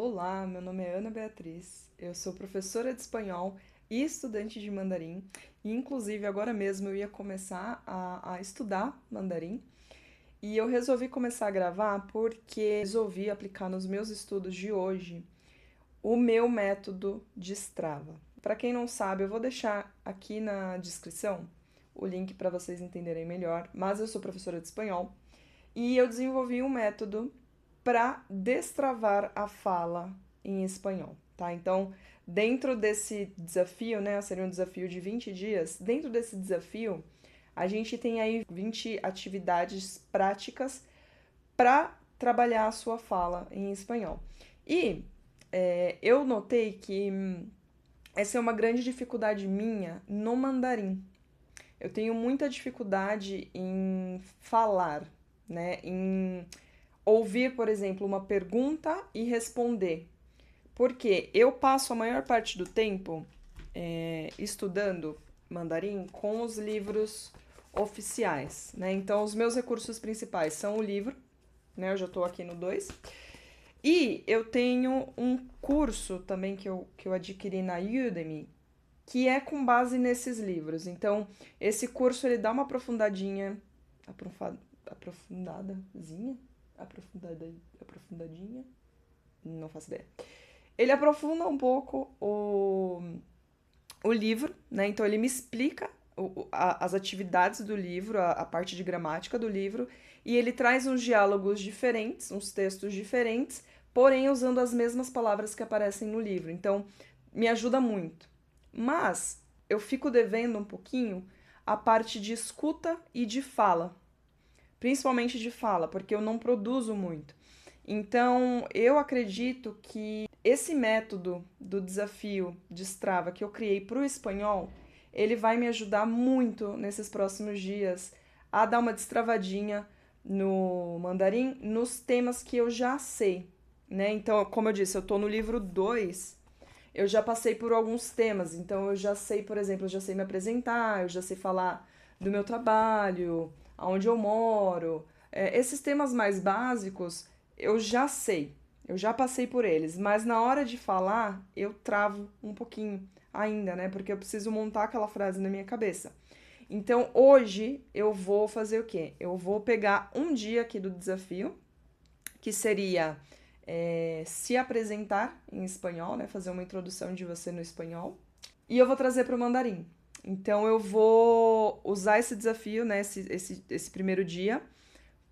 Olá, meu nome é Ana Beatriz, eu sou professora de espanhol e estudante de mandarim, e inclusive agora mesmo eu ia começar a estudar mandarim, e eu resolvi começar a gravar porque resolvi aplicar nos meus estudos de hoje o meu método de Strava. Para quem não sabe, eu vou deixar aqui na descrição o link para vocês entenderem melhor, mas eu sou professora de espanhol e eu desenvolvi um método para destravar a fala em espanhol, tá? Então, dentro desse desafio, né, seria um desafio de 20 dias, dentro desse desafio, a gente tem aí 20 atividades práticas para trabalhar a sua fala em espanhol. E eu notei que essa é uma grande dificuldade minha no mandarim. Eu tenho muita dificuldade em falar, né, em ouvir, por exemplo, uma pergunta e responder. Porque eu passo a maior parte do tempo estudando mandarim com os livros oficiais, né? Então, os meus recursos principais são o livro, né? Eu já estou aqui no 2. E eu tenho um curso também que eu adquiri na Udemy, que é com base nesses livros. Então, esse curso ele dá uma aprofundadazinha, aprofundadinha, não faço ideia. Ele aprofunda um pouco o livro, né? Então ele me explica as atividades do livro, a parte de gramática do livro, e ele traz uns diálogos diferentes, uns textos diferentes, porém usando as mesmas palavras que aparecem no livro. Então, me ajuda muito. Mas eu fico devendo um pouquinho a parte de escuta e de fala, principalmente de fala, porque eu não produzo muito. Então, eu acredito que esse método do desafio de Strava que eu criei para o espanhol, ele vai me ajudar muito nesses próximos dias a dar uma destravadinha no mandarim, nos temas que eu já sei, né? Então, como eu disse, eu tô no livro 2, eu já passei por alguns temas, então eu já sei, por exemplo, eu já sei me apresentar, eu já sei falar do meu trabalho, aonde eu moro. Esses temas mais básicos eu já sei, eu já passei por eles, mas na hora de falar eu travo um pouquinho ainda, né? Porque eu preciso montar aquela frase na minha cabeça. Então hoje eu vou fazer o quê? Eu vou pegar um dia aqui do desafio, que seria se apresentar em espanhol, né? Fazer uma introdução de você no espanhol. E eu vou trazer para o mandarim. Então eu vou usar esse desafio, né? Esse primeiro dia,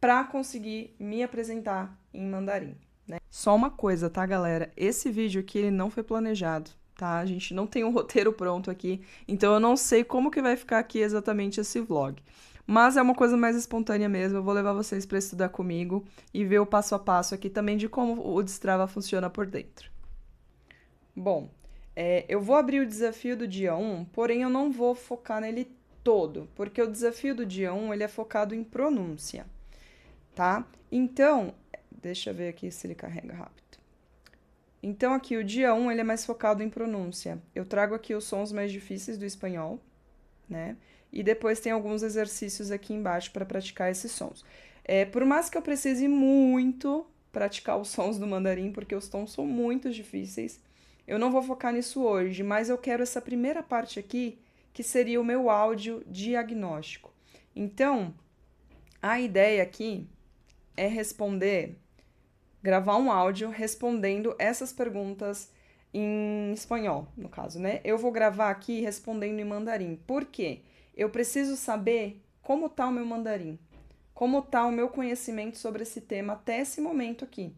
para conseguir me apresentar em mandarim, né? Só uma coisa, tá, galera? Esse vídeo aqui ele não foi planejado, tá? A gente não tem um roteiro pronto aqui, então eu não sei como que vai ficar aqui exatamente esse vlog. Mas é uma coisa mais espontânea mesmo, eu vou levar vocês para estudar comigo e ver o passo a passo aqui também de como o Destrava funciona por dentro. Bom, eu vou abrir o desafio do dia 1, porém eu não vou focar nele todo, porque o desafio do dia 1 ele é focado em pronúncia, tá? Então, deixa eu ver aqui se ele carrega rápido. Então, aqui o dia 1 ele é mais focado em pronúncia. Eu trago aqui os sons mais difíceis do espanhol, né? E depois tem alguns exercícios aqui embaixo para praticar esses sons. Por mais que eu precise muito praticar os sons do mandarim, porque os tons são muito difíceis, eu não vou focar nisso hoje, mas eu quero essa primeira parte aqui, que seria o meu áudio diagnóstico. Então, a ideia aqui é gravar um áudio respondendo essas perguntas em espanhol, no caso, né? Eu vou gravar aqui respondendo em mandarim. Por quê? Eu preciso saber como tá o meu mandarim, como tá o meu conhecimento sobre esse tema até esse momento aqui.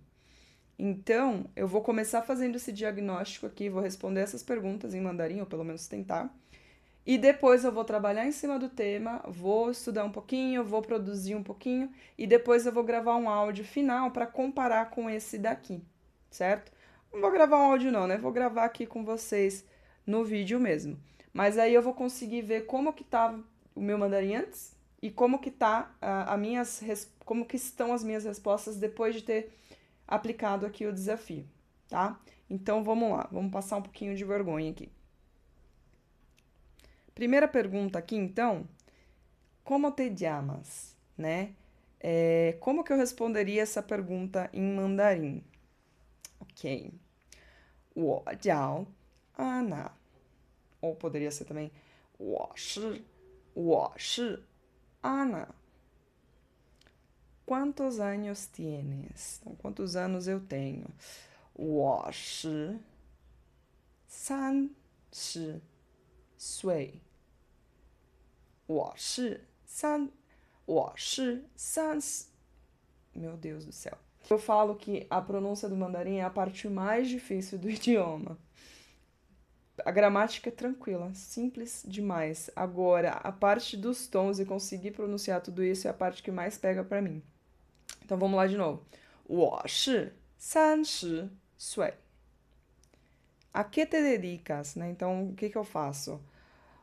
Então, eu vou começar fazendo esse diagnóstico aqui, vou responder essas perguntas em mandarim, ou pelo menos tentar. E depois eu vou trabalhar em cima do tema, vou estudar um pouquinho, vou produzir um pouquinho e depois eu vou gravar um áudio final para comparar com esse daqui, certo? Não vou gravar um áudio não, né? Vou gravar aqui com vocês no vídeo mesmo. Mas aí eu vou conseguir ver como que tá o meu mandarim antes e como que tá como que estão as minhas respostas depois de ter aplicado aqui o desafio, tá? Então vamos lá, vamos passar um pouquinho de vergonha aqui. Primeira pergunta aqui, então, como te llamas, né? Como que eu responderia essa pergunta em mandarim? Ok. 我叫 Ana. Ou poderia ser também 我是 Ana. Quantos anos tienes? Então, quantos anos eu tenho? 我是30岁。我是三十。Meu Deus do céu. Eu falo que a pronúncia do mandarim é a parte mais difícil do idioma. A gramática é tranquila, simples demais. Agora, a parte dos tons e conseguir pronunciar tudo isso é a parte que mais pega pra mim. Então vamos lá de novo. 我是30岁. A que te dedicas, né? Então, o que eu faço?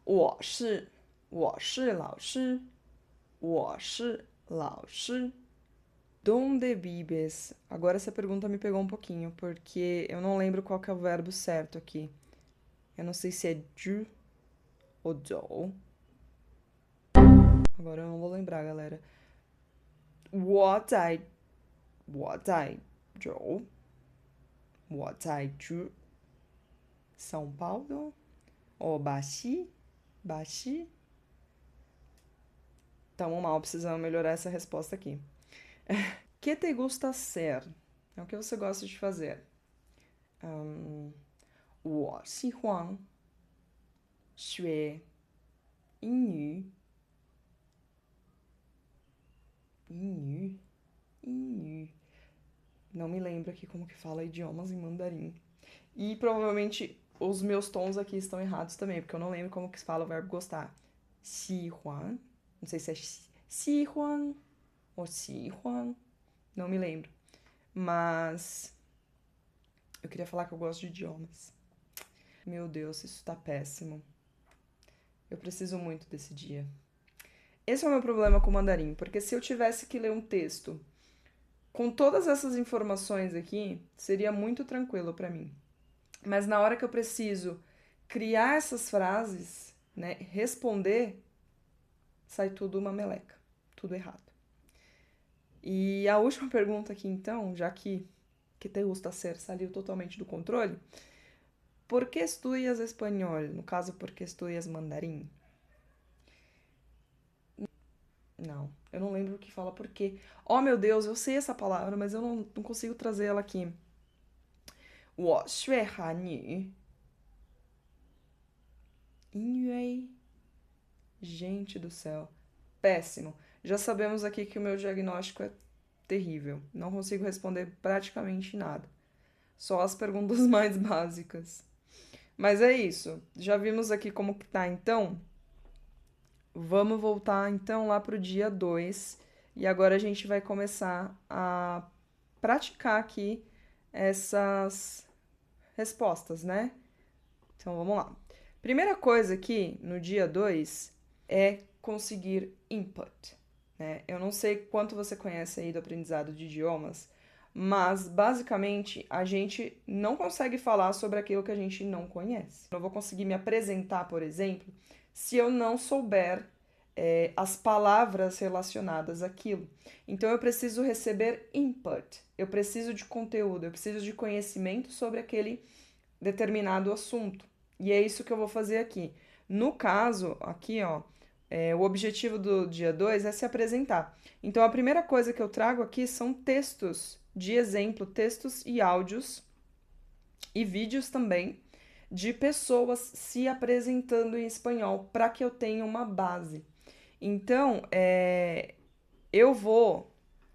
我是老师. Donde vives? Agora essa pergunta me pegou um pouquinho, porque eu não lembro qual que é o verbo certo aqui. Eu não sei se é ju ou do. Agora eu não vou lembrar, galera. 我在São Paulo. Ou Baxi. Tamo mal, precisamos melhorar essa resposta aqui. Que te gusta ser? É o que você gosta de fazer. 我喜欢学英语. Não me lembro aqui como que fala idiomas em mandarim. E provavelmente os meus tons aqui estão errados também, porque eu não lembro como que se fala o verbo gostar. 喜欢. Não sei se é 喜欢 ou 喜欢. Não me lembro. Mas eu queria falar que eu gosto de idiomas. Meu Deus, isso tá péssimo. Eu preciso muito desse dia. Esse é o meu problema com o mandarim, porque se eu tivesse que ler um texto com todas essas informações aqui, seria muito tranquilo pra mim. Mas na hora que eu preciso criar essas frases, né, responder, sai tudo uma meleca, tudo errado. E a última pergunta aqui então, já que te gusta ser saiu totalmente do controle, por que estudas espanhol? No caso, por que estudas mandarim? Não, eu não lembro o que fala por quê. Oh, meu Deus, eu sei essa palavra, mas eu não consigo trazer ela aqui. 我学韩语. 因为 Gente do céu. Péssimo. Já sabemos aqui que o meu diagnóstico é terrível. Não consigo responder praticamente nada. Só as perguntas mais básicas. Mas é isso. Já vimos aqui como que tá, então. Vamos voltar, então, lá pro dia 2. E agora a gente vai começar a praticar aqui essas respostas, né? Então, vamos lá. Primeira coisa aqui, no dia 2, é conseguir input, né? Eu não sei quanto você conhece aí do aprendizado de idiomas, mas basicamente a gente não consegue falar sobre aquilo que a gente não conhece. Eu não vou conseguir me apresentar, por exemplo, se eu não souber as palavras relacionadas àquilo. Então eu preciso receber input, eu preciso de conteúdo, eu preciso de conhecimento sobre aquele determinado assunto. E é isso que eu vou fazer aqui. No caso, aqui, ó, o objetivo do dia 2 é se apresentar. Então, a primeira coisa que eu trago aqui são textos de exemplo, textos e áudios e vídeos também de pessoas se apresentando em espanhol para que eu tenha uma base. Então, eu vou.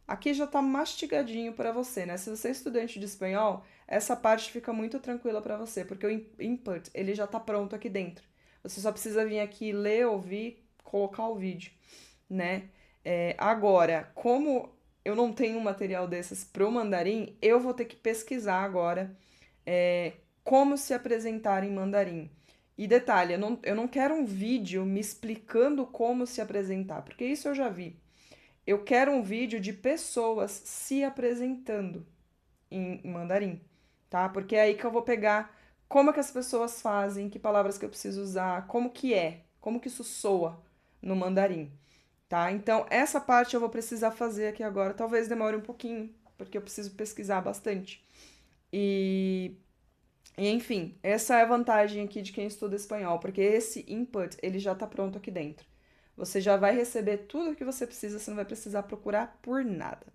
Aqui já tá mastigadinho para você, né? Se você é estudante de espanhol, essa parte fica muito tranquila para você, porque o input, ele já tá pronto aqui dentro. Você só precisa vir aqui ler, ouvir, colocar o vídeo, né? Agora, como eu não tenho um material desses pro mandarim, eu vou ter que pesquisar agora como se apresentar em mandarim. E detalhe, eu não quero um vídeo me explicando como se apresentar, porque isso eu já vi. Eu quero um vídeo de pessoas se apresentando em mandarim, tá? Porque é aí que eu vou pegar como é que as pessoas fazem, que palavras que eu preciso usar, como que isso soa no mandarim, tá? Então, essa parte eu vou precisar fazer aqui agora. Talvez demore um pouquinho, porque eu preciso pesquisar bastante. E, enfim, essa é a vantagem aqui de quem estuda espanhol, porque esse input, ele já está pronto aqui dentro. Você já vai receber tudo o que você precisa, você não vai precisar procurar por nada.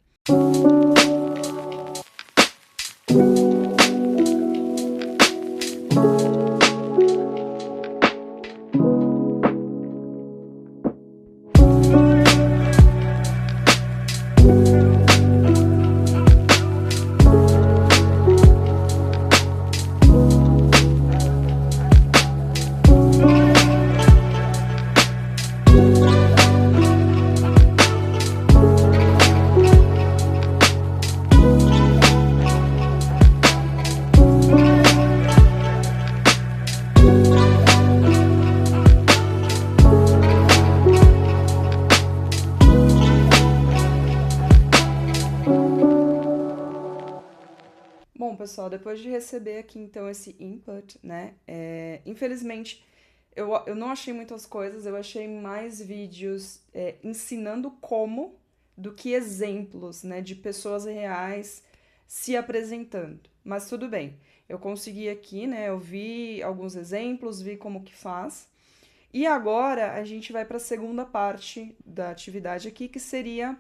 Bom, pessoal, depois de receber aqui então esse input, né? Infelizmente eu não achei muitas coisas, eu achei mais vídeos ensinando como do que exemplos, né, de pessoas reais se apresentando. Mas tudo bem, eu consegui aqui, né? Eu vi alguns exemplos, vi como que faz. E agora a gente vai para a segunda parte da atividade aqui, que seria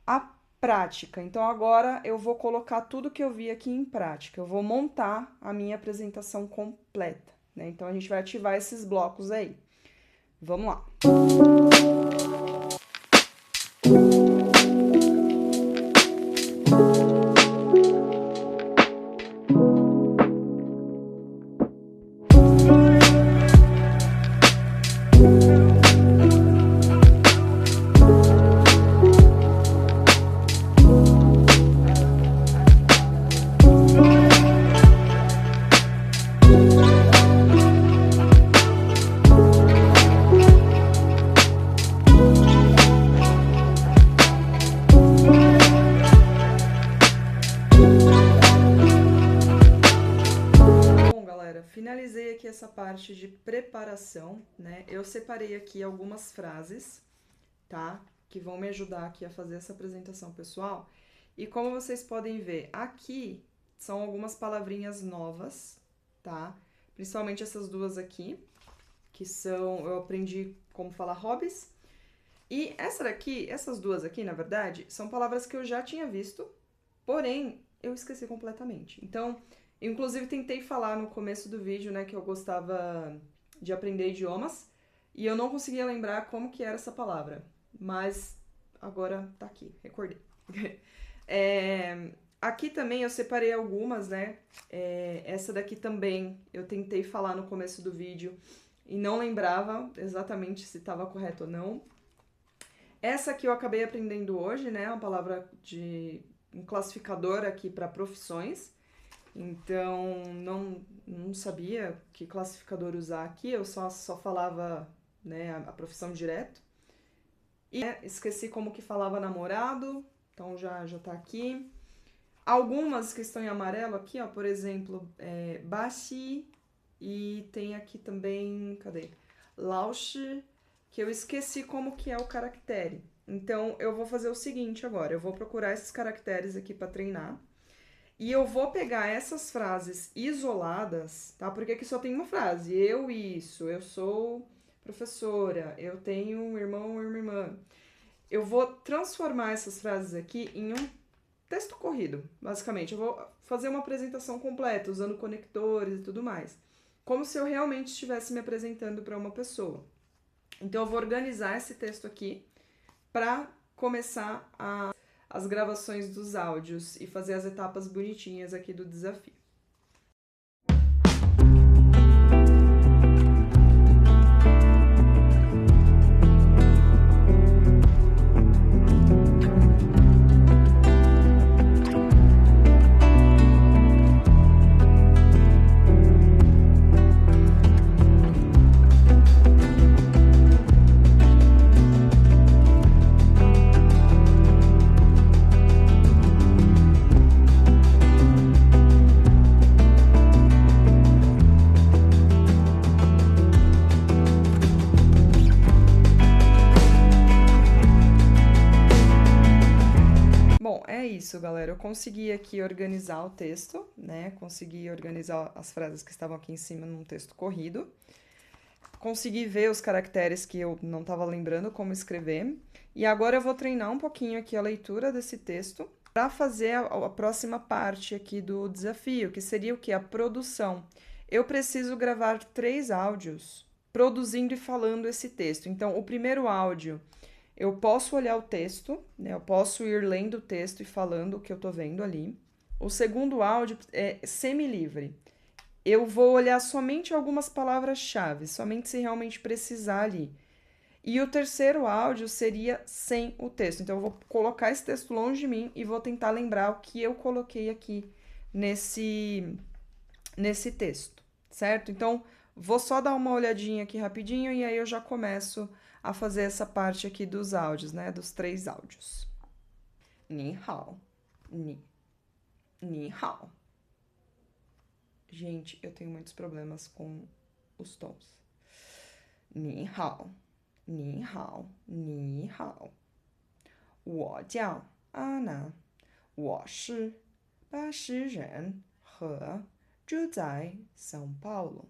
a prática. Então agora eu vou colocar tudo que eu vi aqui em prática. Eu vou montar a minha apresentação completa, né? Então a gente vai ativar esses blocos aí. Vamos lá. Finalizei aqui essa parte de preparação, né? Eu separei aqui algumas frases, tá? Que vão me ajudar aqui a fazer essa apresentação pessoal. E como vocês podem ver, aqui são algumas palavrinhas novas, tá? Principalmente essas duas aqui, que são... Eu aprendi como falar hobbies. E essa daqui, essas duas aqui, na verdade, são palavras que eu já tinha visto, porém, eu esqueci completamente. Então... Inclusive, tentei falar no começo do vídeo, né, que eu gostava de aprender idiomas, e eu não conseguia lembrar como que era essa palavra, mas agora tá aqui, recordei. Aqui também eu separei algumas, né, essa daqui também eu tentei falar no começo do vídeo e não lembrava exatamente se estava correto ou não. Essa aqui eu acabei aprendendo hoje, né, uma palavra de um classificador aqui para profissões. Então, não sabia que classificador usar aqui, eu só falava, né, a profissão direto. E esqueci como que falava namorado, então já tá aqui. Algumas que estão em amarelo aqui, ó, por exemplo, baixi, e tem aqui também, cadê? Lausch, que eu esqueci como que é o caractere. Então, eu vou fazer o seguinte agora, eu vou procurar esses caracteres aqui para treinar. E eu vou pegar essas frases isoladas, tá? Porque aqui só tem uma frase. Eu isso, eu sou professora, eu tenho um irmão ou uma irmã. Eu vou transformar essas frases aqui em um texto corrido, basicamente. Eu vou fazer uma apresentação completa, usando conectores e tudo mais. Como se eu realmente estivesse me apresentando para uma pessoa. Então, eu vou organizar esse texto aqui para começar as gravações dos áudios e fazer as etapas bonitinhas aqui do desafio. galera, eu consegui aqui organizar o texto, né? Consegui organizar as frases que estavam aqui em cima num texto corrido. Consegui ver os caracteres que eu não estava lembrando como escrever. E agora eu vou treinar um pouquinho aqui a leitura desse texto para fazer a próxima parte aqui do desafio, que seria o quê? A produção. Eu preciso gravar 3 áudios produzindo e falando esse texto. Então, o primeiro áudio, eu posso olhar o texto, né? Eu posso ir lendo o texto e falando o que eu tô vendo ali. O segundo áudio é semi-livre. Eu vou olhar somente algumas palavras-chave, somente se realmente precisar ali. E o terceiro áudio seria sem o texto. Então, eu vou colocar esse texto longe de mim e vou tentar lembrar o que eu coloquei aqui nesse texto, certo? Então, vou só dar uma olhadinha aqui rapidinho e aí eu já começo a fazer essa parte aqui dos áudios, né? Dos 3 áudios. Ni hao. Ni hao. Gente, eu tenho muitos problemas com os tons. Ni hao. Ni hao. Ni hao. 我叫阿南，我是80人和住在圣保罗。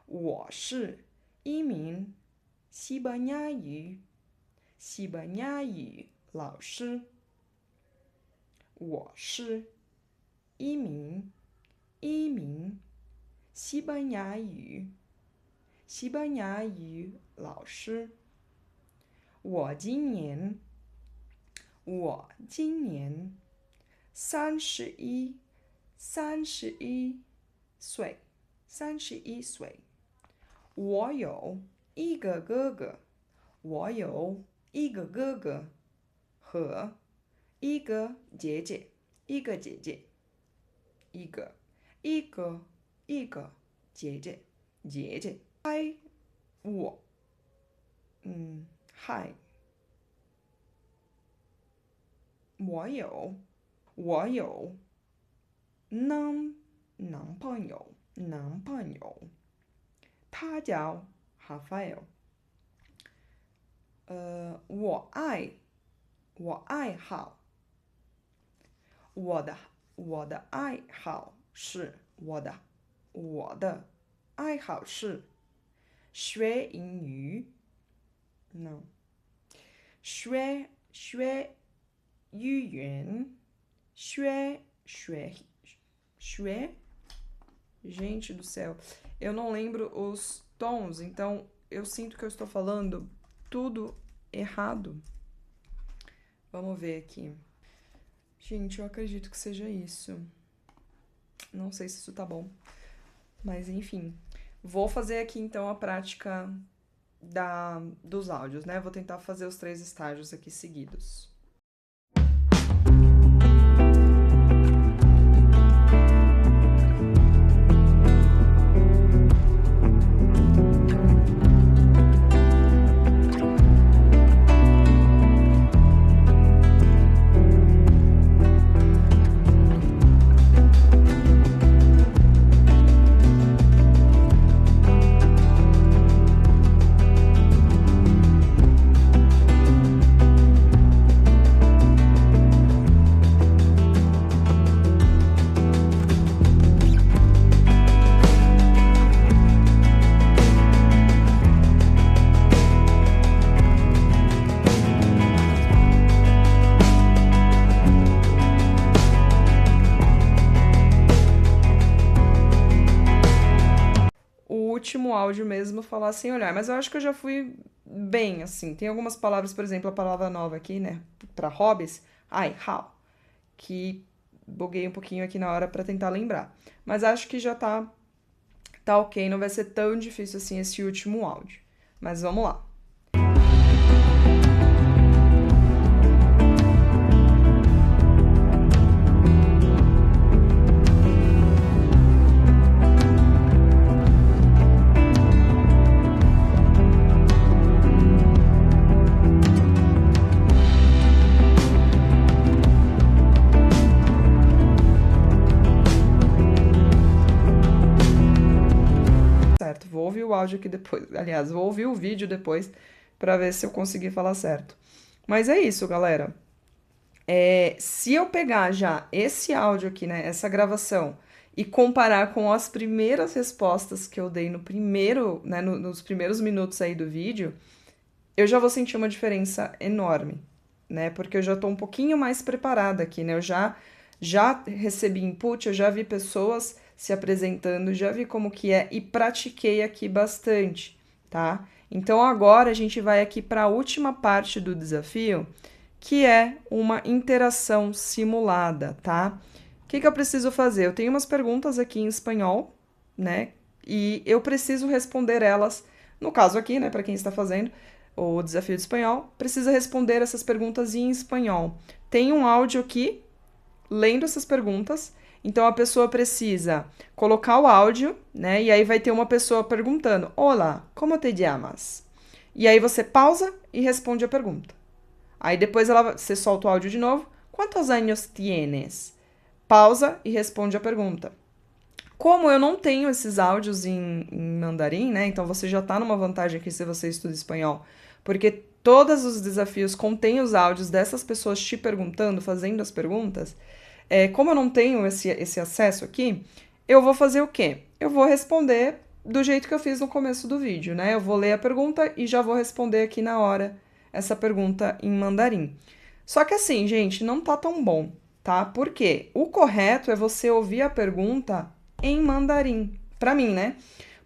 我是一名西班牙语老师。我是一名西班牙语老师。我今年31岁。我有一个哥哥和一个姐姐。嗨，我有男朋友，他叫Rafael。我爱好，我的爱好是学英语。No， 学语言，Gente do céu, eu não lembro os tons, então eu sinto que eu estou falando tudo errado. Vamos ver aqui. Gente, eu acredito que seja isso. Não sei se isso tá bom, mas enfim. Vou fazer aqui então a prática dos áudios, né? Vou tentar fazer os 3 estágios aqui seguidos. Último áudio mesmo falar sem olhar, mas eu acho que eu já fui bem, assim. Tem algumas palavras, por exemplo, a palavra nova aqui, né, para hobbies, how, que buguei um pouquinho aqui na hora para tentar lembrar. Mas acho que já tá ok, não vai ser tão difícil assim esse último áudio. Mas vamos lá. Vou ouvir o áudio aqui depois. Aliás, vou ouvir o vídeo depois para ver se eu consegui falar certo. Mas é isso, galera. Se eu pegar já esse áudio aqui, né, essa gravação, e comparar com as primeiras respostas que eu dei no primeiro, né, nos primeiros minutos aí do vídeo, eu já vou sentir uma diferença enorme, né? Porque eu já tô um pouquinho mais preparada aqui, né? Já recebi input, eu já vi pessoas se apresentando, já vi como que é e pratiquei aqui bastante, tá? Então agora a gente vai aqui para a última parte do desafio, que é uma interação simulada, tá? O que que eu preciso fazer? Eu tenho umas perguntas aqui em espanhol, né? E eu preciso responder elas, no caso aqui, né, para quem está fazendo o desafio de espanhol, precisa responder essas perguntas em espanhol. Tem um áudio aqui lendo essas perguntas, então a pessoa precisa colocar o áudio, né? E aí vai ter uma pessoa perguntando: Olá, como te llamas? E aí você pausa e responde a pergunta. Aí depois você solta o áudio de novo. Quantos anos tienes? Pausa e responde a pergunta. Como eu não tenho esses áudios em mandarim, né? Então você já tá numa vantagem aqui se você estuda espanhol, porque todos os desafios contêm os áudios dessas pessoas te perguntando, fazendo as perguntas. Como eu não tenho esse acesso aqui, eu vou fazer o quê? Eu vou responder do jeito que eu fiz no começo do vídeo, né? Eu vou ler a pergunta e já vou responder aqui na hora essa pergunta em mandarim. Só que assim, gente, não tá tão bom, tá? Por quê? O correto é você ouvir a pergunta em mandarim, pra mim, né?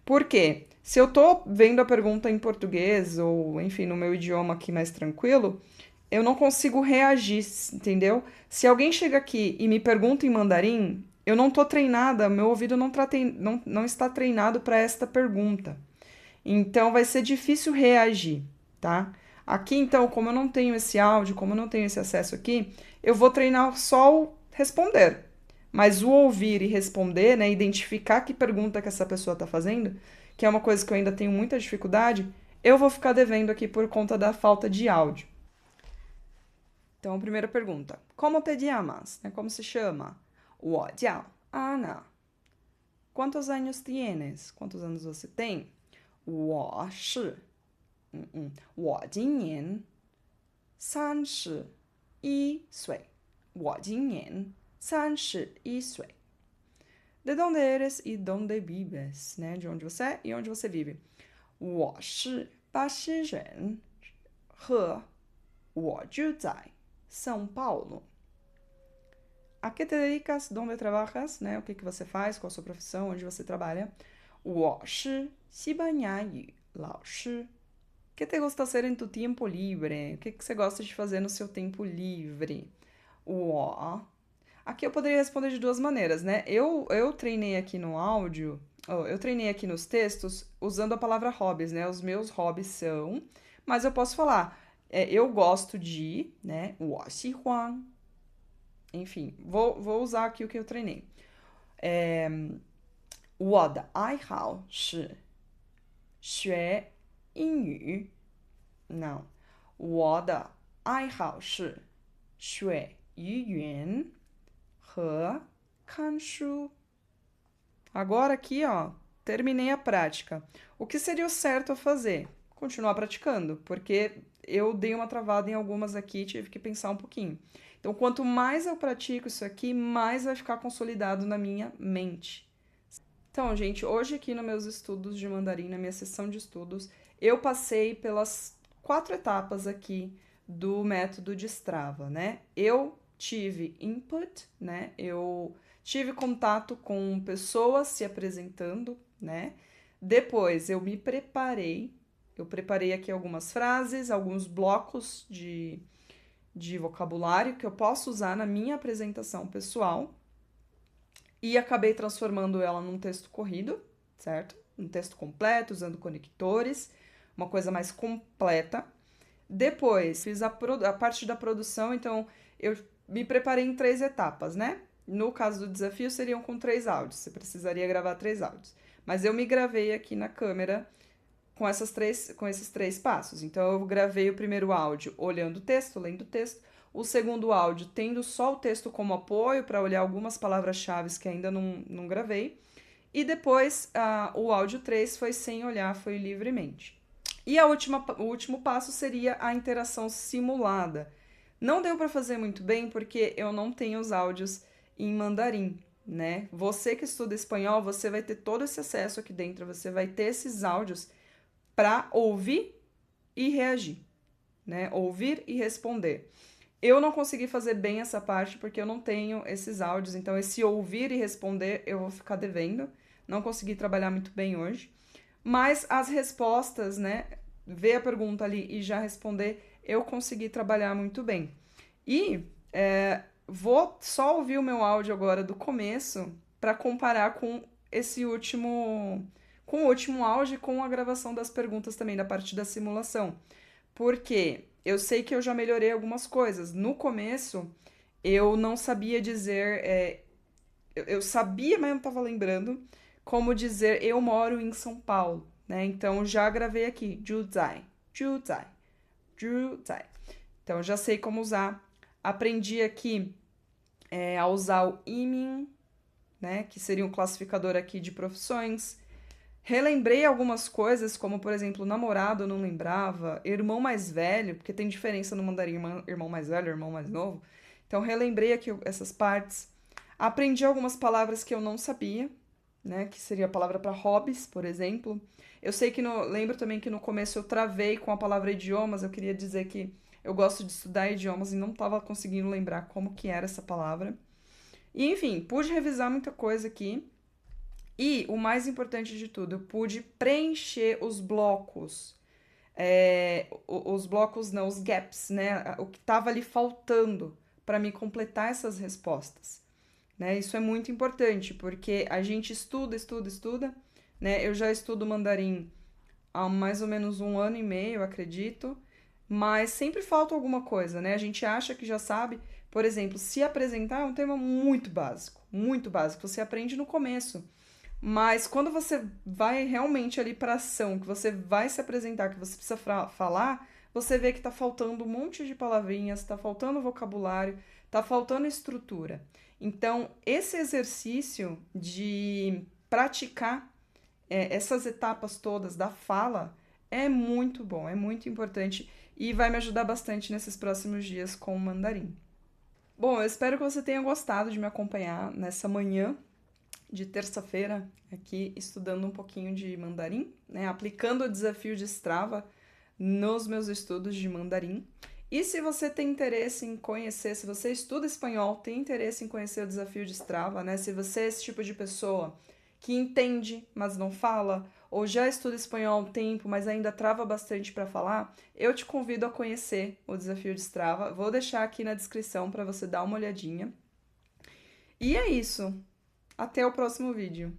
Por quê? Se eu tô vendo a pergunta em português ou, enfim, no meu idioma aqui mais tranquilo, eu não consigo reagir, entendeu? Se alguém chega aqui e me pergunta em mandarim, eu não tô treinada, meu ouvido não está treinado para esta pergunta. Então vai ser difícil reagir, tá? Aqui, então, como eu não tenho esse áudio, como eu não tenho esse acesso aqui, eu vou treinar só o responder. Mas o ouvir e responder, né, identificar que pergunta que essa pessoa está fazendo, que é uma coisa que eu ainda tenho muita dificuldade, eu vou ficar devendo aqui por conta da falta de áudio. Então, a primeira pergunta: Como te llamas? Né? Como se chama? 我叫 Ana. Quantos anos tienes? Quantos anos você tem? 我是我今年31岁. 我今年31岁. De donde eres e donde vives? Né? De onde você é e onde você vive. 我是巴西人和我住在 São Paulo. A que te dedicas? Donde trabajas? Né? O que você faz? Qual a sua profissão? Onde você trabalha? 我是西班牙语老师. O que te gusta hacer em tu tempo livre? O que você gosta de fazer no seu tempo livre? 我. Aqui eu poderia responder de duas maneiras, né? Eu treinei aqui no áudio, eu treinei aqui nos textos usando a palavra hobbies, né? Os meus hobbies são, mas eu posso falar, eu gosto de, né? 我喜欢. Enfim, vou usar aqui o que eu treinei. 我的爱好是学英语. Não. 我的爱好是学语言和看书. Agora aqui, ó, terminei a prática. O que seria o certo a fazer? Continuar praticando, porque eu dei uma travada em algumas aqui, tive que pensar um pouquinho. Então, quanto mais eu pratico isso aqui, mais vai ficar consolidado na minha mente. Então, gente, hoje aqui nos meus estudos de mandarim, na minha sessão de estudos, eu passei pelas 4 etapas aqui do método de Strava, né? Eu tive input, né? Eu tive contato com pessoas se apresentando, né? Depois eu me preparei, eu preparei aqui algumas frases, alguns blocos de vocabulário que eu posso usar na minha apresentação pessoal e acabei transformando ela num texto corrido, certo? Um texto completo, usando conectores, uma coisa mais completa. Depois, fiz a parte da produção, então eu me preparei em 3 etapas, né? No caso do desafio, seriam com 3 áudios, você precisaria gravar 3 áudios. Mas eu me gravei aqui na câmera com esses 3 passos. Então, eu gravei o primeiro áudio olhando o texto, lendo o texto. O segundo áudio tendo só o texto como apoio para olhar algumas palavras-chave que ainda não gravei. E depois, o áudio 3 foi sem olhar, foi livremente. E o último passo seria a interação simulada. Não deu para fazer muito bem porque eu não tenho os áudios em mandarim, né? Você que estuda espanhol, você vai ter todo esse acesso aqui dentro, você vai ter esses áudios para ouvir e reagir, né? Ouvir e responder. Eu não consegui fazer bem essa parte porque eu não tenho esses áudios, então esse ouvir e responder eu vou ficar devendo. Não consegui trabalhar muito bem hoje. Mas as respostas, né? Ver a pergunta ali e já responder, eu consegui trabalhar muito bem. E vou só ouvir o meu áudio agora do começo para comparar com esse último, com o último áudio e com a gravação das perguntas também da parte da simulação. Porque eu sei que eu já melhorei algumas coisas. No começo, eu não sabia dizer. Eu sabia, mas não estava lembrando como dizer eu moro em São Paulo, né? Então já gravei aqui. Juzai, Juzai, Juzai. Então já sei como usar. Aprendi aqui a usar o imin, né? Que seria um classificador aqui de profissões. Relembrei algumas coisas, como por exemplo, namorado eu não lembrava, irmão mais velho, porque tem diferença no mandarim, irmão mais velho, irmão mais novo. Então relembrei aqui essas partes. Aprendi algumas palavras que eu não sabia, né? Que seria a palavra para hobbies, por exemplo. Eu sei que lembro também que no começo eu travei com a palavra idiomas, eu queria dizer que eu gosto de estudar idiomas e não estava conseguindo lembrar como que era essa palavra. E enfim, pude revisar muita coisa aqui. E o mais importante de tudo, eu pude preencher os blocos. Os blocos não, os gaps, né? O que estava ali faltando para me completar essas respostas. Né? Isso é muito importante, porque a gente estuda, né? Eu já estudo mandarim há mais ou menos 1 ano e meio, eu acredito, mas sempre falta alguma coisa, né? A gente acha que já sabe, por exemplo, se apresentar é um tema muito básico, você aprende no começo. Mas quando você vai realmente ali para ação, que você vai se apresentar, que você precisa falar, você vê que tá faltando um monte de palavrinhas, tá faltando vocabulário, tá faltando estrutura. Então, esse exercício de praticar essas etapas todas da fala é muito bom, é muito importante e vai me ajudar bastante nesses próximos dias com o mandarim. Bom, eu espero que você tenha gostado de me acompanhar nessa manhã de terça-feira aqui estudando um pouquinho de mandarim, né? Aplicando o desafio de Strava nos meus estudos de mandarim. E se você tem interesse em conhecer, se você estuda espanhol, tem interesse em conhecer o desafio de Strava, né? Se você é esse tipo de pessoa que entende, mas não fala, ou já estuda espanhol há um tempo, mas ainda trava bastante para falar, eu te convido a conhecer o desafio de Strava. Vou deixar aqui na descrição para você dar uma olhadinha. E é isso. Até o próximo vídeo.